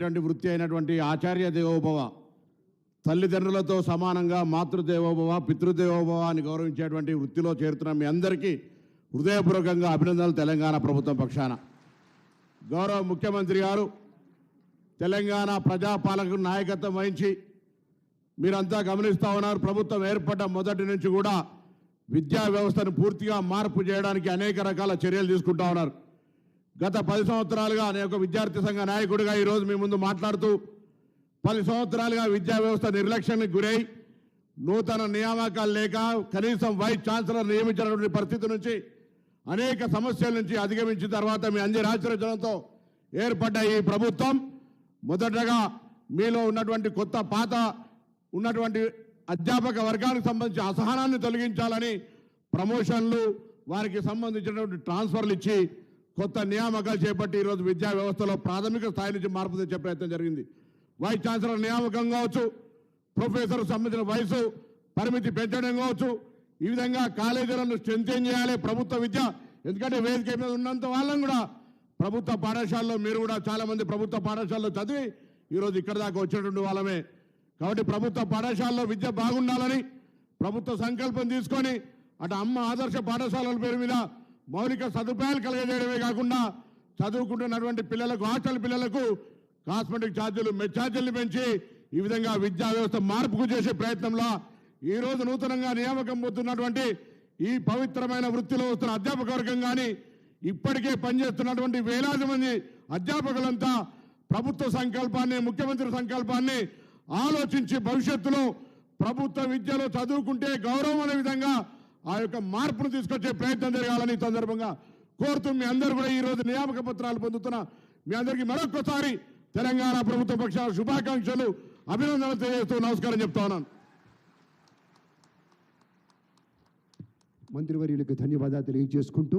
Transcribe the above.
వృత్తి అయినటువంటి ఆచార్య దేవోభవ, తల్లిదండ్రులతో సమానంగా మాతృదేవోభవ పితృదేవోభవ అని గౌరవించేటువంటి వృత్తిలో చేరుతున్న మీ అందరికీ హృదయపూర్వకంగా అభినందనలు. తెలంగాణ ప్రభుత్వం పక్షాన గౌరవ ముఖ్యమంత్రి గారు తెలంగాణ ప్రజాపాలక నాయకత్వం వహించి మీరంతా గమనిస్తూ ఉన్నారు. ప్రభుత్వం ఏర్పడ్డ మొదటి నుంచి కూడా విద్యా వ్యవస్థను పూర్తిగా మార్పు చేయడానికి అనేక రకాల చర్యలు తీసుకుంటా ఉన్నారు. గత 10 సంవత్సరాలుగా నేను ఒక విద్యార్థి సంఘ నాయకుడిగా ఈరోజు మీ ముందు మాట్లాడుతూ 10 సంవత్సరాలుగా విద్యా వ్యవస్థ నిర్లక్ష్యానికి గురై నూతన నియామకాలు లేక కనీసం వైస్ ఛాన్సలర్ నియమించినటువంటి పరిస్థితి నుంచి అనేక సమస్యల నుంచి అధిగమించిన తర్వాత మీ అందరి ఆశీర్వచనంతో ఏర్పడ్డ ఈ ప్రభుత్వం మొదటగా మీలో ఉన్నటువంటి కొత్త పాత ఉన్నటువంటి అధ్యాపక వర్గానికి సంబంధించి అసహనాన్ని తొలగించాలని ప్రమోషన్లు వారికి సంబంధించినటువంటి ట్రాన్స్ఫర్లు ఇచ్చి కొత్త నియామకాలు చేపట్టి ఈరోజు విద్యా వ్యవస్థలో ప్రాథమిక స్థాయి నుంచి మార్పు తెచ్చే ప్రయత్నం జరిగింది. వైస్ ఛాన్సలర్ నియామకం కావచ్చు, ప్రొఫెసర్ సంబంధించిన వయసు పరిమితి పెంచడం కావచ్చు, ఈ విధంగా కాలేజీలను స్ట్రెంథెన్ చేయాలి ప్రభుత్వ విద్య. ఎందుకంటే వేదిక మీద ఉన్నంత వాళ్ళని కూడా ప్రభుత్వ పాఠశాలలో మీరు కూడా చాలామంది ప్రభుత్వ పాఠశాలలో చదివి ఈరోజు ఇక్కడ దాకా వచ్చినటువంటి వాళ్ళమే. కాబట్టి ప్రభుత్వ పాఠశాలలో విద్య బాగుండాలని ప్రభుత్వ సంకల్పం తీసుకొని అటు అమ్మ ఆదర్శ పాఠశాలల పేరు మీద మౌలిక సదుపాయాలు కలగజేయడమే కాకుండా చదువుకుంటున్నటువంటి పిల్లలకు హాస్టల్ పిల్లలకు కాస్మెటిక్ ఛార్జీలు మెస్ ఛార్జీలు పెంచి ఈ విధంగా విద్యా వ్యవస్థ మార్పుకు చేసే ప్రయత్నంలో ఈరోజు నూతనంగా నియామకం పొందుతున్నటువంటి ఈ పవిత్రమైన వృత్తిలో వస్తున్న అధ్యాపక వర్గం కానీ ఇప్పటికే పనిచేస్తున్నటువంటి వేలాది మంది అధ్యాపకులంతా ప్రభుత్వ సంకల్పాన్ని ముఖ్యమంత్రి సంకల్పాన్ని ఆలోచించి భవిష్యత్తులో ప్రభుత్వ విద్యలో చదువుకుంటే గౌరవం అనే విధంగా ఆ యొక్క మార్పును తీసుకొచ్చే ప్రయత్నం జరగాలని సందర్భంగా కోరుతూ మీ అందరూ కూడా ఈరోజు నియామక పత్రాలు పొందుతున్న మీ అందరికీ మరొకసారి తెలంగాణ ప్రభుత్వ పక్షాన శుభాకాంక్షలు అభినందనలు తెలియజేస్తూ నమస్కారం చెప్తా ఉన్నాను. మంత్రివర్యులకు ధన్యవాదాలు తెలియజేసుకుంటూ